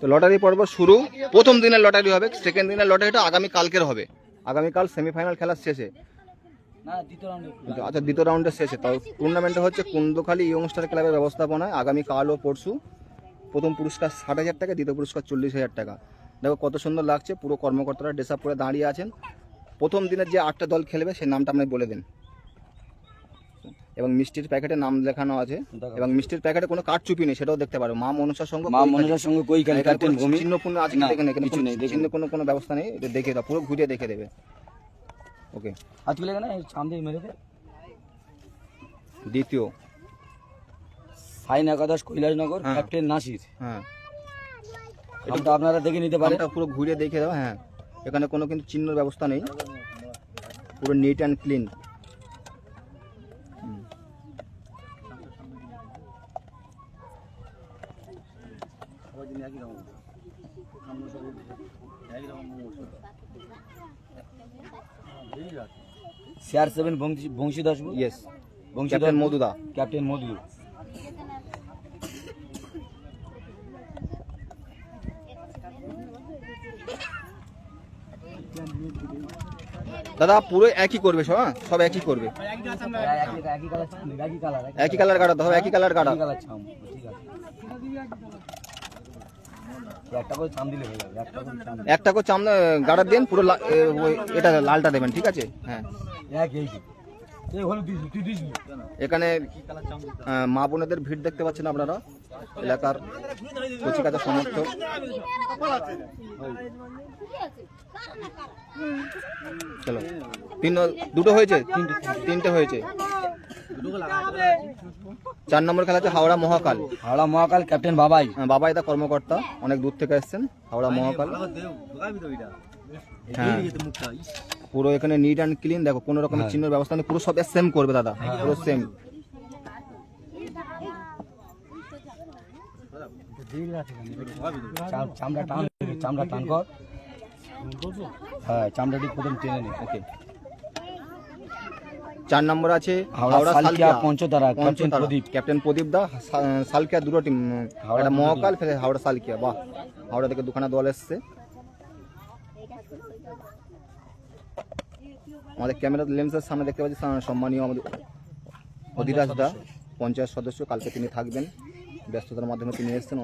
তো লটারি পর্ব শুরু, প্রথম দিনের লটারি হবে, সেকেন্ড দিনের লটারিটা আগামী কালকের হবে, আগামীকাল সেমিফাইনাল খেলার শেষে। আচ্ছা, দ্বিতীয় রাউন্ডের শেষে। তাও টুর্নামেন্টটা হচ্ছে কুন্দখালী ইয়ংস্টার ক্লাবের ব্যবস্থাপনায় আগামীকাল ও পরশু। প্রথম পুরস্কার 60,000 টাকা, দ্বিতীয় পুরস্কার 40,000 টাকা। দেখো কত সুন্দর লাগছে, পুরো কর্মকর্তারা ড্রেস আপ করে দাঁড়িয়ে আছেন। প্রথম দিনের যে 8টা দল খেলবে সেই নামটা আপনি বলে দিন। এবং মিষ্টির প্যাকেটে নাম লেখানো আছে, এবং মিষ্টির প্যাকেটে কোনো কারচুপি নেই, সেটাও দেখতে পারো। মা মনসার সঙ্গে কৈখালী চিহ্নপূর্ণ আছে, দেখেন এখানে চিহ্ন কোনো ব্যবস্থা নেই, এটা দেখে দাও, পুরো ঘুরিয়ে দেখে দেবে। ওকে, দ্বিতীয় সাইন একাদশ কৈলাসনগর, ক্যাপ্টেন নাসির। হ্যাঁ, এটা আপনারা দেখে নিতে পারেন, পুরো ঘুরিয়ে দেখে দাও। হ্যাঁ, এখানে কোনো কিন্তু চিহ্নের ব্যবস্থা নেই, পুরো neat and clean. CR7 Bangshi Das, yes, captain মধুদা, ক্যাপ্টেন মধু। দাদা পুরো একই করবে সব, হ্যাঁ সব একই করবে, একই কালার কাটা হবে, একই কালার কাটা। একটা করে চাম গাড়া দেন, পুরো এটা লালটা দেবেন, ঠিক আছে? হ্যাঁ, এখানে মা বোনেদের ভিড় দেখতে পাচ্ছেন আপনারা, এলাকার কচিকাঁচা সমর্থক। চলো, দুটো হয়েছে, তিনটে হয়েছে। 4 নম্বর খেলা আছে হাওড়া মহাকাল। হাওড়া মহাকাল, ক্যাপ্টেন বাবাই। বাবাই দা কর্মকর্তা, অনেক দূর থেকে এসেছেন। হাওড়া মহাকাল, হ্যাঁ পুরো এখানে নিট অ্যান্ড ক্লিন। দেখো কোনো রকমের চিহ্নের ব্যবস্থা নেই, পুরো সব সেম করবে দাদা, পুরো সেম। চামড়া টান কর, হ্যাঁ চামড়াটি প্রথম টেনে নে। ওকে, 4 নম্বর আছে হাওড়া সালকিয়া পঞ্চতারা, ক্যাপ্টেন প্রদীপ দা। সালকিয়া দুটো টিম, একটা মহাকাল ফেলে হাওড়া সালকিয়া। বাহ, হাওড়া থেকে দুখানা দল এসছে। আমাদের ক্যামেরা লেন্সের সামনে দেখতে পাচ্ছি সম্মানীয় আমাদের অধিরাজ দা, পঞ্চায়েত সদস্য। কালকে তিনি থাকবেন, ব্যস্ততার মাধ্যমে তিনি এসেছেন,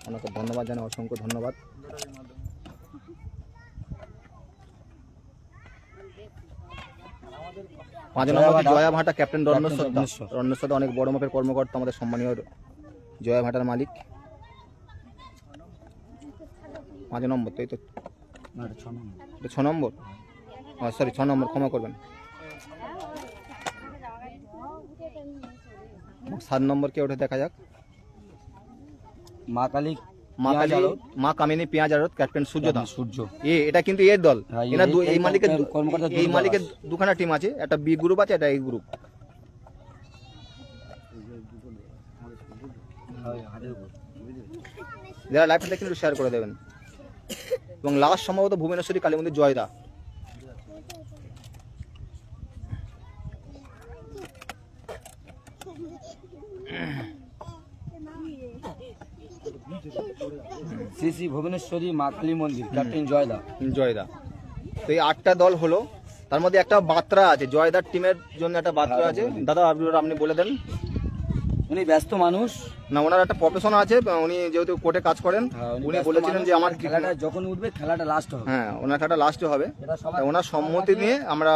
ওনাকে ধন্যবাদ জানাই, অসংখ্য ধন্যবাদ। পাঁচ নম্বর জয়া ভাটা, ক্যাপ্টেন রণেশ্বর, অনেক বড় মাপের কর্মকর্তা, আমাদের সম্মানীয় জয়া ভাটার মালিক। 5 নম্বর, তাই তো? 6 নম্বর, সরি 6 নম্বর, ক্ষমা করবেন। 7 নম্বরকে ওঠে দেখা যাক। মা কামিনী পেঁয়াজ আড়ত, ক্যাপ্টেন সূর্য। এটা কিন্তু এর দল, এই মালিকের দুখানা টিম আছে, একটা বি গ্রুপ আছে, একটা এ গ্রুপ। যারা লাইভটা দেখেন একটু শেয়ার করে দেবেন। এবং লাস্ট সম্ভবত ভুবনেশ্বরী কালী মন্দির, জয়দা। শ্রী ভুবনেশ্বরী মা কালী মন্দির, ক্যাপ্টেন জয়দা। তো এই 8টা দল হলো, তার মধ্যে একটা বার্তা আছে, জয়দার টিমের জন্য একটা বার্তা আছে। দাদা আপনি বলে দেন। উনি ব্যস্ত মানুষ না, ওনার একটা প্রফেশন আছে, উনি যেহেতু কোর্টে কাজ করেন, উনি বলেছিলেন যে আমার খেলাটা যখন উঠবে খেলাটা লাস্ট হবে। হ্যাঁ, ওনার খেলাটা লাস্টে হবে, ওনার সম্মতি নিয়ে আমরা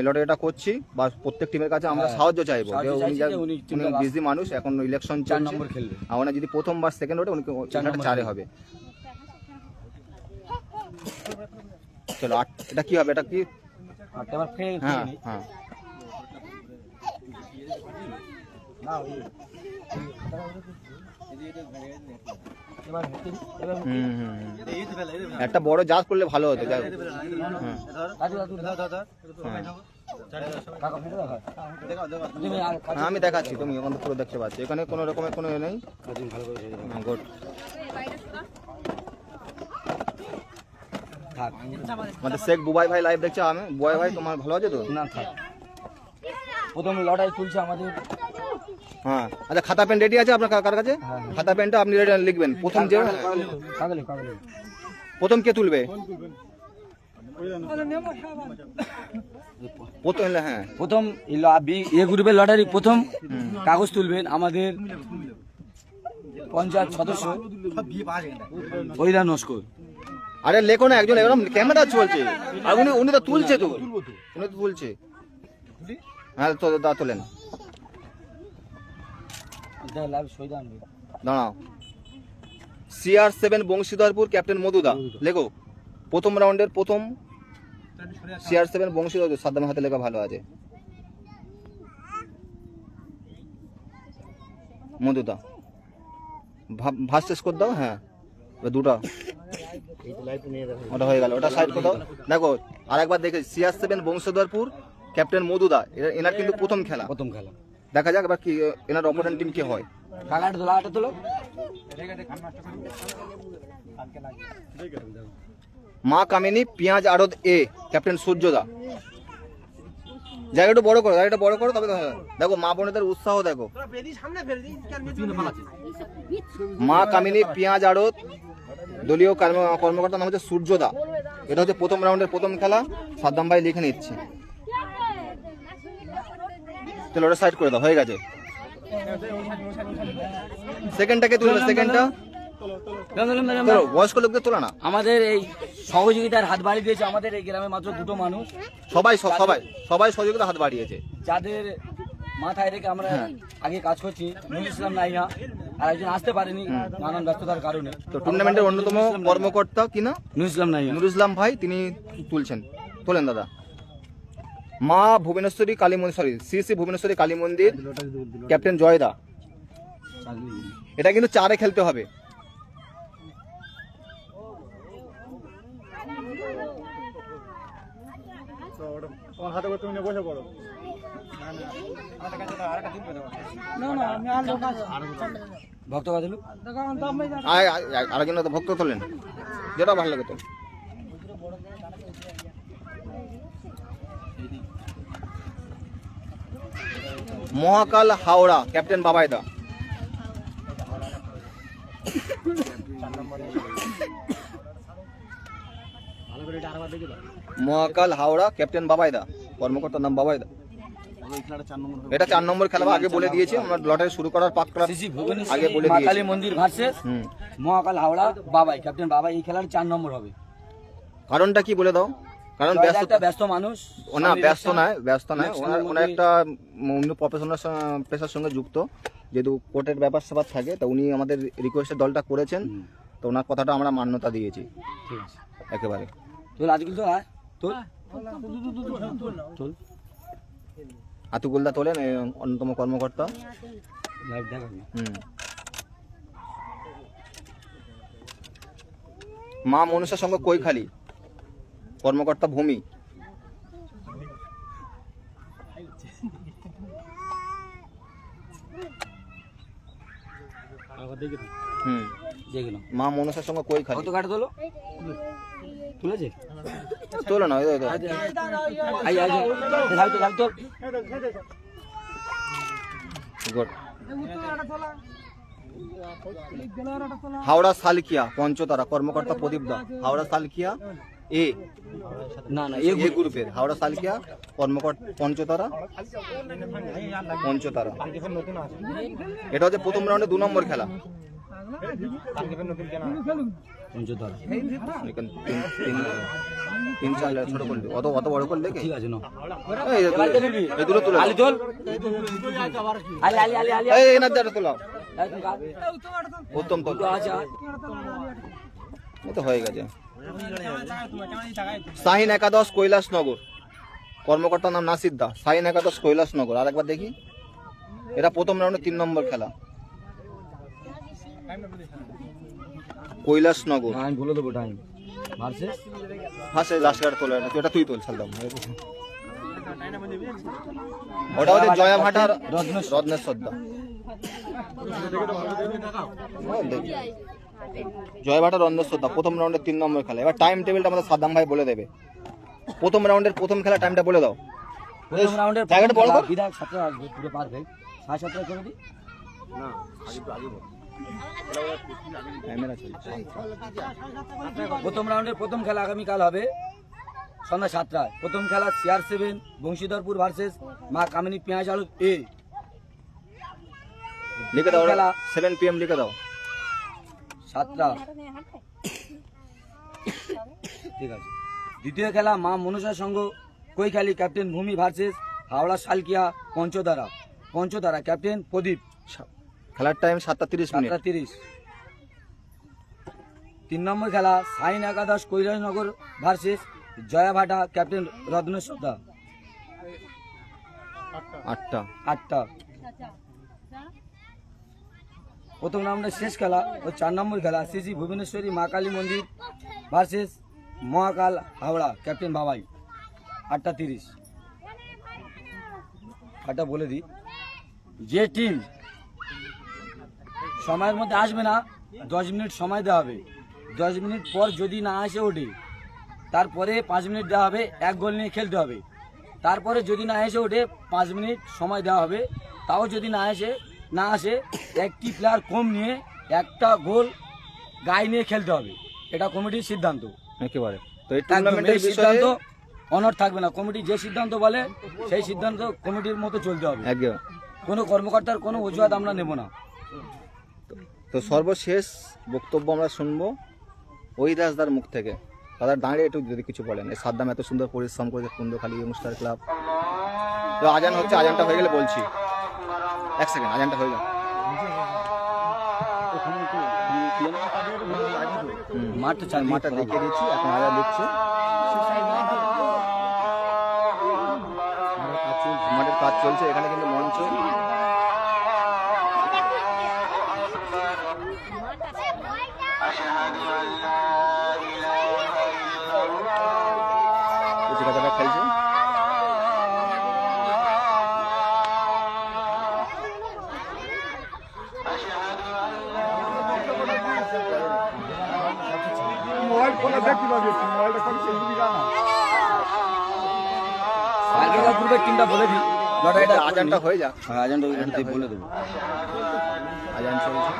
লটারিটা করছি, বা প্রত্যেক টিমের কাছে আমরা সাহায্য চাইবো। উনি বিজি মানুষ, এখন ইলেকশন চলছে, ওনার যদি প্রথম বা সেকেন্ড ওঠে, উনি 4-এ হবে। চলো, এটা কি হবে? এটা কি? হ্যাঁ হ্যাঁ, একটা বড় জাজ করলে ভালো হতো। আমি দেখাচ্ছি, তুমি এখন পুরো দেখতে পাচ্ছি, এখানে কোনো রকমের কোনো নেই। গুড, আমাদের শেখ বুবাই ভাই লাইভ দেখছে। আমি বুবাই ভাই, তোমার ভালো আছে তো? না, প্রথম লটারি তুলছে আমাদের হ্যাঁ আচ্ছা, খাতা পেন রেডি আছে আপনার কার কাছে? হ্যাঁ। খাতা পেনটা আপনি লিখবেন প্রথম যে কাগলে কাগলে প্রথম কে তুলবে প্রথম, হ্যাঁ প্রথম এ গ্রুপের লটারি প্রথম কাগজ তুলবেন আমাদের পঞ্চায়েত সদস্য ওইরা নস্কর। আরে লেখো না, একজন এরকম ক্যামেরা চলছে আর উনি তো তুলছে, তো উনি তো তুলছে। হ্যাঁ তো দা তোলেন, দাঁড়াও। CR7 বংশীধরপুর ক্যাপ্টেন মধুদা, লেখো প্রথম রাউন্ডের প্রথম CR7 বংশীধর, সাদ্দামের হাতে লেখা ভালো আছে, মধুদা। ভাস শেষ করে দাও, হ্যাঁ দুটো ওটা হয়ে গেল, ওটা সাইড করে দাও। দেখো আরেকবার দেখে CR7 বংশীধরপুর ক্যাপ্টেন মধুদা, এনার কিন্তু প্রথম খেলা, দেখা যাক এবার কি এনার অপোনেন্ট টিম কি হয়। মা কামিনী পেঁয়াজ আড়ত এ ক্যাপ্টেন সূর্যদা, জায়গাটা বড় করো, জায়গাটা বড় করো, তবে তো হবে। দেখো মা বোনেদের উৎসাহ দেখো। মা কামিনী পেঁয়াজ আড়ত দলীয় কর্মকর্তার নাম হচ্ছে সূর্যদা। এটা হচ্ছে প্রথম রাউন্ডের প্রথম খেলা, সাদ্দাম ভাই লিখে নিচ্ছে। চলো ওটা সাইড করে দাও, হয়ে গেছে। সেকেন্ডটাকে তুলবে, সেকেন্ডটা চলো, বয়স্ক লোকদের তোলা না। আমাদের এই সহযোগিতার হাত বাড়িয়ে দিয়েছে আমাদের এই গ্রামে মাত্র দুটো মানুষ, সবাই সবাই সবাই সহযোগিতা হাত বাড়িয়েছে, যাদের মাথায় রেখে আমরা আগে কাজ করছি। নুরুল ইসলাম নাইয়া আর একজন আসতে পারেনি নানান ব্যস্ততার কারণে। তো টুর্নামেন্টের অন্যতম কর্মকর্তা কিনা নুরুল ইসলাম নাইয়া, নুরুল ইসলাম ভাই, তিনি তুলছেন, তোলেন দাদা। মা ভুবনেশ্বরী কালী মন্দির, সরি শ্রী ভুবনেশ্বরী কালী মন্দির ক্যাপ্টেন জয়দা। এটা কিন্তু 4-এ খেলতে হবে। ভক্ত কাজলু আরেকজন ভক্ত তোলেন, যেটা ভালো লাগে তো। মহাকাল হাওড়া ক্যাপ্টেন বাবাইদা। মহাকাল হাওড়া ক্যাপ্টেন বাবাইদা, কর্মকর্তার নাম বাবাইদা। এটা 4 নম্বর খেলা, আগে বলে দিয়েছি আমরা লটারি শুরু করার পাক করার আগে বলে দিয়েছি। কালী মন্দির ভার্সেস মহাকাল হাওড়া বাবাই, ক্যাপ্টেন বাবাই এই খেলার 4 নম্বর হবে। কারণটা কি বলে দাও? কারণ ব্যস্ত মানুষ, না ব্যস্ত নয়, ওনার একটা অন্য প্রফেশনাল পেশার সঙ্গে যুক্ত, যেহেতু কোর্টের ব্যাপার স্যাপার থাকে, তো উনি আমাদের রিকোয়েস্টের দলটা করেছেন, তো ওনার কথাটা আমরা মান্যতা দিয়েছি। ঠিক আছে একেবারে আতুকুলদা তোলেন, অন্যতম কর্মকর্তা। মা মনসা সঙ্গে কৈখালি, কর্মকর্তা ভূমি। মা মনসার সঙ্গে কৈখালি। কত কাটা তোলো? তুলেছে? তোলো না, হাওড়া সালকিয়া পঞ্চতারা, কর্মকর্তা প্রদীপ দা। হাওড়া সালকিয়া এ, না এ গ্রুপের হাওড়া সালকিয়া কর্মকর্তা পঞ্চতারা। এটা হচ্ছে প্রথম রাউন্ডে 2 নম্বর খেলা। ছোট করলে অত বড় করলে ঠিক আছে, এগুলো তুলে উত্তম তো হয়ে গেছে। শাহিন একাদশ কৈলাসনগর, কর্মকর্তার নাম নাসির দা। শাহিন একাদশ কৈলাসনগর, আরেকবার দেখি। এটা প্রথম রাউন্ডে 3 নম্বর খেলা, কৈলাসনগর। আমি বলে দেবো টাইম ভার্সেস রাশিয়ার তোলা, এটা তুই তোল সালদাম। ওটা হচ্ছে জয়াভাটার রত্নেশ্বর দা। জয়ভাটা রন্ধেশ্বর দা, প্রথম রাউন্ডের 3 নম্বর খেলা। এবার টাইম টেবিলটা আমাদের সাদ্দাম ভাই বলে দেবে। প্রথম রাউন্ডের প্রথম খেলা টাইমটা বলে দাও। প্রথম রাউন্ডের জায়গাটা বড় কর। বিধায়ক 17 আসবে পুরো পারফেক্ট, 7:30 করে দিই। ক্যামেরা চলছে। প্রথম রাউন্ডের প্রথম খেলা আগামীকাল হবে সন্ধ্যা 7টায়। প্রথম খেলা CR7 বংশীধরপুর ভার্সেস মা কামিনী পেঁয়াজ আলু এ। লিখে দাও, খেলা 7 PM লিখে দাও। 7টা, ঠিক আছে। দ্বিতীয় খেলা মা মনসা সংঘ কৈখালী ক্যাপ্টেন ভূমি ভার্সেস হাওড়া সালকিয়া পঞ্চদারা ক্যাপ্টেন প্রদীপ। খেলার টাইম 7:30। 7:30। 3 নম্বর খেলা সাইন একাদশ কৈলাসনগর ভার্সেস জয়াভাটা ক্যাপ্টেন রত্নেশ্বর দা। 8টা। প্রথম রাউন্ডের শেষ খেলা ও 4 নম্বর খেলা শ্রী ভুবনেশ্বরী মা কালী মন্দির ভার্সেস মহাকাল হাওড়া ক্যাপ্টেন বাবাই। 8:30। এটা বলে দিই, যে টিম সময়ের মধ্যে আসবে না 10 মিনিট সময় দেওয়া হবে। 10 মিনিট পর যদি না আসে ওঠে, তারপরে 5 মিনিট দেওয়া হবে, 1 গোল নিয়ে খেলতে হবে। তারপরে যদি না এসে ওঠে 5 মিনিট সময় দেওয়া হবে। তাও যদি না আসে একটি প্লেয়ার কম নিয়ে একটা গোল গায়ে নিয়ে খেলতে হবে। এটা কমিটির সিদ্ধান্ত। একেবারে। তো এই একদম টুর্নামেন্টের এই বিষয়ে সিদ্ধান্ত অনড় থাকবে না। কমিটি যে সিদ্ধান্ত বলে সেই সিদ্ধান্ত কমিটির মতো চলতে হবে। একদম। কোনো কর্মকর্তার কোনো অজুহাত আমরা নেব না। তো সর্বশেষ বক্তব্য আমরা শুনবো ওই দাসদার মুখ থেকে। তাদের দাঁড়িয়ে একটু যদি কিছু বলেন, এই সাদ্দাম এত সুন্দর পরিশ্রম করেছে কুন্দখালী ইয়ংস্টার ক্লাব। তো আজান হচ্ছে, আজানটা হয়ে গেলে বলছি। 1 সেকেন্ড, আজানটা হয়ে যাক। মাঠটা দেখিয়ে দিচ্ছি, এখন আজান দিচ্ছে। মাঠের কাজ চলছে, এখানে কিন্তু মঞ্চ। কথাটা খেলছে। আগেকার গ্রুপের টিমটা বলে দিই, লড়াইটা আজানটা হয়ে যাক। হ্যাঁ, আজানটা বলে দেবো। আজান চলছে।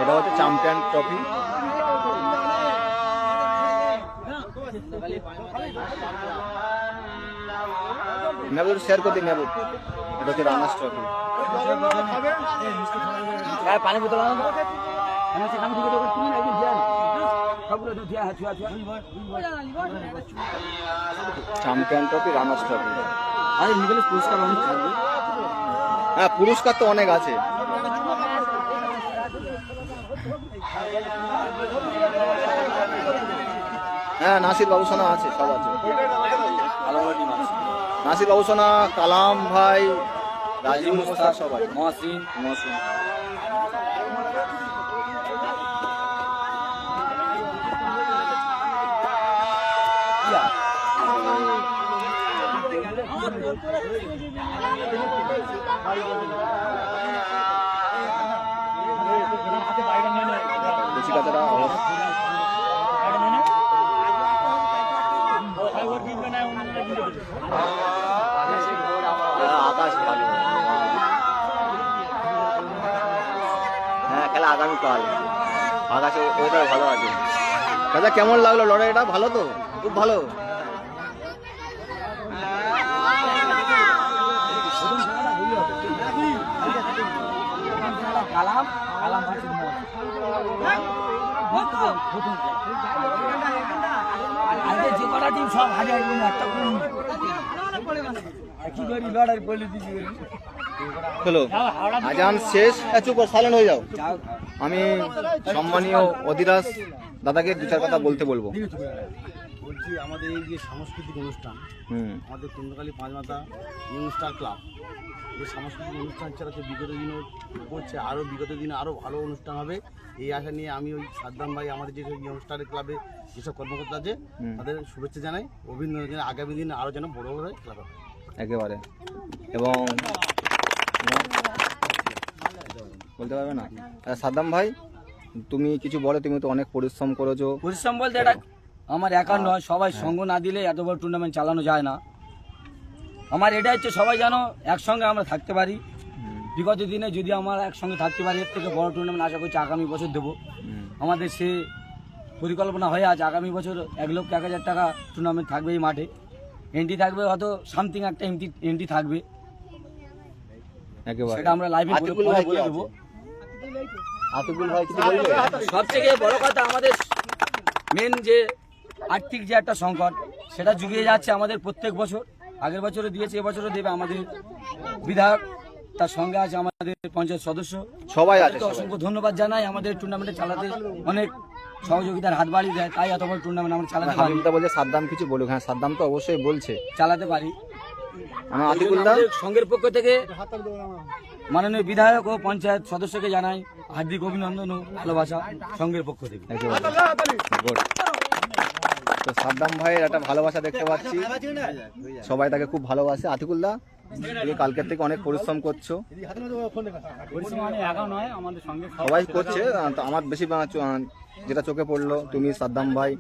এটা হচ্ছে চ্যাম্পিয়ন ট্রফি। মেহবুব শেয়ার করতে মেহবুব। এটা হচ্ছে রানার্স ট্রফি। পানি বোতল চ্যাম্পিয়ন ট্রফি, রানার্স ট্রফি। আরে নিবেলে পুরস্কার অনেক থাকবে। হ্যাঁ, পুরস্কার তো অনেক আছে। হ্যাঁ, নাসির বাবুসোনা আছে, সব আছে। নাসির বাবুসোনা, কালাম ভাই, রাজীব মুস্তাক, সব আছে। মহসিন আকাশ ভালো। হ্যাঁ, খেলা আগামীকাল। আকাশে ওয়েদার ভালো আছে। দাদা কেমন লাগলো লড়াইটা? ভালো তো, খুব ভালো। কালাম আজকে যে কটা টিম সব হাজার একটা কি করি লড়াই বলে দিচ্ছি। হলো আজান শেষ। চুপ কর, সাইলেন্ট হয়ে যাও। আমি সম্মানীয় অধিরাজ দাদাকে 2-4 কথা বলতে বলবো। বলছি, আমাদের এই যে সাংস্কৃতিক অনুষ্ঠান, আমাদের কুন্দখালী পাঁচমাথা ইয়ংস্টার ক্লাব যে সাংস্কৃতিক অনুষ্ঠান চালাচ্ছে বিগত দিনও করছে, আরও বিগত দিনে আরও ভালো অনুষ্ঠান হবে এই আশা নিয়ে আমি ওই সাদ্দাম ভাই, আমাদের যে ইয়ংস্টার ক্লাবে যেসব কর্মকর্তা আছে তাদের শুভেচ্ছা জানাই, অভিনন্দন জানাই। আগামী দিনে আরও যেন বড় বড় ক্লাব হবে একেবারে। এবং বলতে পারবে না সাদ্দাম ভাই, তুমি কিছু বলো। তুমি তো অনেক পরিশ্রম করেছো। পরিশ্রম বলতে এটা আমার একার নয়, সবাই সঙ্গ না দিলে এত বড় টুর্নামেন্ট চালানো যায় না। আমার এটা হচ্ছে সবাই জানো একসঙ্গে আমরা থাকতে পারি। বিগত দিনে যদি আমরা একসঙ্গে থাকতে পারি, এর থেকে বড় টুর্নামেন্ট আশা করছি আগামী বছর দেবো। আমাদের সে পরিকল্পনা হয়ে আছে, আগামী বছর 1,01,000 টাকা টুর্নামেন্ট থাকবে এই মাঠে। এন্ট্রি থাকবে হয়তো সামথিং একটা এন্ট্রি থাকবে, একেবারে সেটা আমরা লাইভে আতিকুল ভাই বলে কি দেবো। আতিকুল ভাই কিছু বলবে? সবথেকে বড় কথা আমাদের মেন যে আর্থিক যে একটা সংকট, সেটা যুগিয়ে যাচ্ছে আমাদের প্রত্যেক বছর। আগের বছরও দিয়েছে, এবছরও দেবে। আমাদের বিধায়ক, তার সঙ্গে আছে আমাদের পঞ্চায়েত সদস্য, সবাই আছে, তাদেরকে অসংখ্য ধন্যবাদ জানাই। আমাদের টুর্নামেন্টে চালাতে অনেক সহযোগিতার হাত বাড়িয়ে দেয়, তাই এত বড় টুর্নামেন্ট আমরা চালাতে পারি, হাবিবদা বলছে সাদ্দাম কিছু বলুক। হ্যাঁ, সাদ্দাম তো অবশ্যই বলছে চালাতে পারি। আমার আতিকুলদা আমাদের সংঘের পক্ষ থেকে মাননীয় বিধায়ক ও পঞ্চায়েত সদস্যকে জানাই হার্দিক অভিনন্দন ও ভালোবাসা সংঘের পক্ষ থেকে। একেবারে গুড। তো সাদ্দাম ভাইয়ের একটা ভালোবাসা দেখতে পাচ্ছি, সবাই তাকে খুব ভালোবাসে। আতিকুলদা, তুমি কালকের থেকে অনেক পরিশ্রম করছো। একা নয়, আমাদের সঙ্গে সবাই করছে, তো আমার বেশি যেটা চোখে পড়লো তুমি সাদ্দাম ভাই,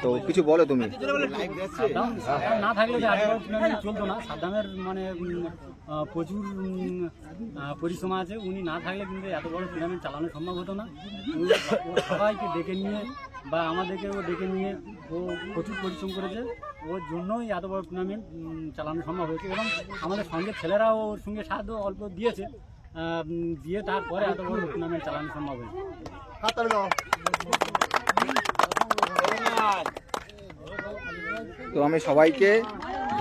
তো কিছু বলো তুমি। না থাকলে যে আজকে টুর্নামেন্ট চলতো না। সাদ্দামের মানে প্রচুর পরিশ্রম আছে, উনি না থাকলে কিন্তু এত বড় টুর্নামেন্ট চালানো সম্ভব হতো না। উনি সবাইকে ডেকে নিয়ে বা আমাদেরকেও ডেকে নিয়ে ও প্রচুর পরিশ্রম করেছে, ওর জন্যই এত বড় টুর্নামেন্ট চালানো সম্ভব হয়েছে। এবং আমাদের সঙ্গে ছেলেরাও ওর সঙ্গে সাহায্য অল্প দিয়েছে, দিয়ে তারপরে এত বড় টুর্নামেন্ট চালানো সম্ভব হয়েছে। তো আমি সবাইকে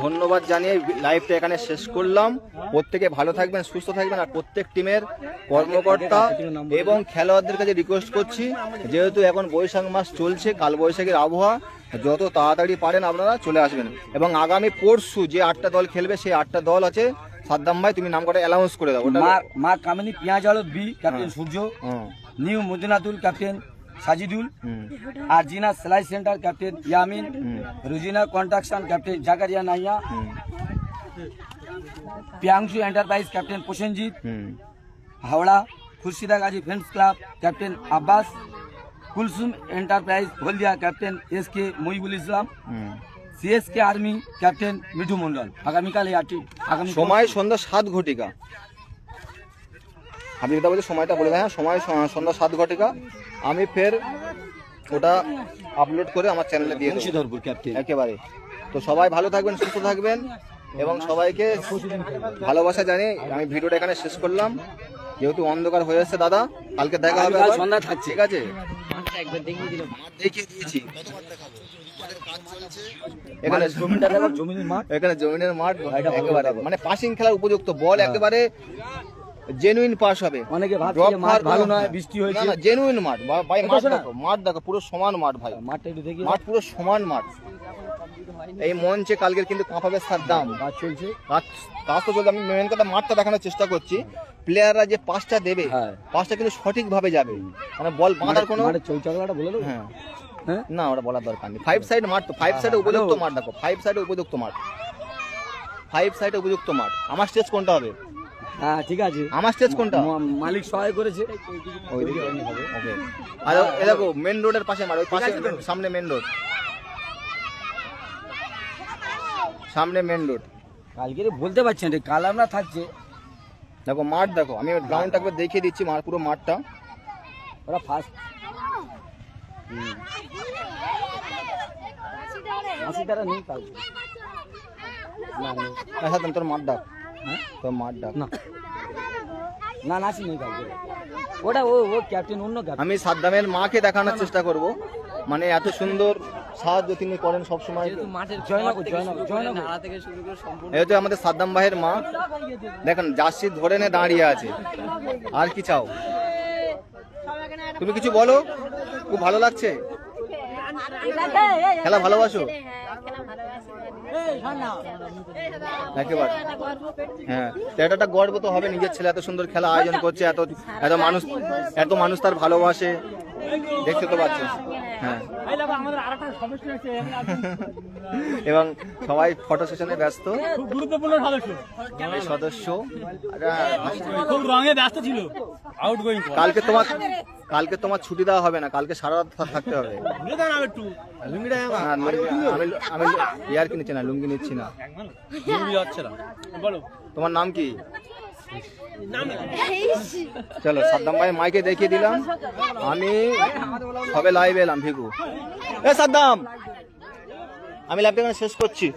ধন্যবাদ জানিয়ে লাইভটা এখানে শেষ করলাম। প্রত্যেকে ভালো থাকবেন, সুস্থ থাকবেন, আর প্রত্যেক টিমের কর্মকর্তা এবং খেলোয়াড়দের কাছে রিকোয়েস্ট করছি, যেহেতু এখন বৈশাখ মাস চলছে, কাল বৈশাখের আবহাওয়া, যত তাড়াতাড়ি পারেন আপনারা চলে আসবেন। এবং আগামী পরশু যে 8টা দল খেলবে, সেই 8টা দল আছে। সাদ্দাম ভাই, তুমি নাম করে অ্যানাউন্স করে দাও। ওটা মা কামিনী পেঁয়াজ আলো বি captain Surya, new Madinatul captain Sajidul, আর জিনা সেলাই centre captain Yamin, Rujina construction captain Jakaria Naiya, Priyanshu enterprise captain Prosenjit, Howrah Khurshida Gazi friends club captain Abbas, Kulsum enterprise Haldia captain SK Mohibul Islam, CSK army captain Mithu Mondal. আগামীকাল এই আগামী সময় সন্ধ্যা 7 ঘটিকা। আপনি যেটা বলছি সময়টা বলে দেন। হ্যাঁ, সময় সন্ধ্যা 7 ঘটিকা। আমি ফের ওটা আপলোড করে আমার চ্যানেলে দিয়ে দেবো। মুন্সিধরপুর ক্যাপ্টেন একেবারে। তো সবাই ভালো থাকবেন, সুস্থ থাকবেন, এবং সবাইকে ভালোবাসা জানিয়ে আমি ভিডিওটা এখানে শেষ করলাম। যেহেতু অন্ধকার হয়ে এসেছে দাদা, কালকে দেখা হবে কাল আবার। সন্ধ্যা থাকছে। ঠিক আছে, দেখিয়ে দিয়েছি। এখানে জমিটা দেখো, জমির মাঠ, এখানে জমিনের মাঠ, একেবারে মানে পাসিং খেলার উপযুক্ত বল, একেবারে জেনুইন পাস হবে। অনেকে ভাবছে Drop যে মাঠ মার ভালো কোনো- নয়, বৃষ্টি হয়েছে। না, জেনুইন মাঠ ভাই। মাঠ শোনা। দেখো, মাঠ দেখো, পুরো সমান মাঠ ভাই। মাঠটা একটু দেখি, মাঠ পুরো সমান মাঠ। এই মঞ্চে কালকের কিন্তু কাঁপাবে সাদ্দাম। কাজ চলছে। কাজ তো চলছে। আমি মেন কথা মাঠটা দেখানোর চেষ্টা করছি। প্লেয়াররা যে পাসটা দেবে, হ্যাঁ। পাসটা কিন্তু সঠিকভাবে যাবে, মানে বল বাঁধার কোনো মাঠের চৌচাকলাটা বলে দেবো। হ্যাঁ হ্যাঁ, না, ওটা বলার দরকার নেই। 5 সাইড মাঠ, তো 5 সাইডে উপযুক্ত মাঠ দেখো। 5 সাইডে উপযুক্ত মাঠ, 5 সাইডে উপযুক্ত মাঠ। আমার স্টেজ কোনটা হবে? হ্যাঁ ঠিক আছে। আমার স্টেজ কোনটা? মালিক সহায় করেছে। ওইদিকে ওকে। আর এই দেখো মেন রোডের পাশে মাঠ, ওই পাশে সামনে মেন রোড, সামনে মেন রোড। কালকে বলতে পারছি না, কাল আমরা থাকছে। দেখো মাঠ দেখো, আমি গ্রাউন্ডটা একবার দেখিয়ে দিচ্ছি, মাঠ পুরো মাঠটা। ওরা ফার্স্ট আশি তারা নেই কালকে। না নেই। আচ্ছা, তোর মাঠ ডাক। হ্যাঁ, তোর মাঠ ডাক। না না, নাসি নেই কালকে। ওটা ও ক্যাপ্টেন, অন্য ক্যাপ্টেন। আমি সাদ্দামের মাকে দেখানোর চেষ্টা করব, মানে এত সুন্দর সাহায্য তিনি করেন সব সময়। এই হচ্ছে আমাদের সাদ্দাম ভাইয়ের মা। দেখেন জার্সি ধরে নে দাঁড়িয়ে আছে। আর কি চাও? তুমি কিছু বলো। খুব ভালো লাগছে, খেলা ভালোবাসো একেবারে। হ্যাঁ, তো এটা একটা গর্ব তো হবে, নিজের ছেলে এত সুন্দর খেলা আয়োজন করছে, এত মানুষ তার ভালোবাসে, দেখতে তো পাচ্ছ। হ্যাঁ, এই দেখো আমাদের আরেকটা সদস্য আছে এবং সবাই ফটো সেশনে ব্যস্ত। খুব গুরুত্বপূর্ণ সদস্য, এই সদস্য খুব রঙে ব্যস্ত ছিল, আউটগোয়িং। কালকে তোমার ছুটি দেওয়া হবে না, কালকে সারা রাত থাকতে হবে। আমি ইয়ার কিনেছি না, লুঙ্গি নিচ্ছি না। বলো তোমার নাম কি? চলো, সাদ্দাম ভাই মাইকে দেখিয়ে দিলাম। আমি সবে লাইভ এলাম ভিগু। এ সাদ্দাম, আমি লাইভটা শেষ করছি।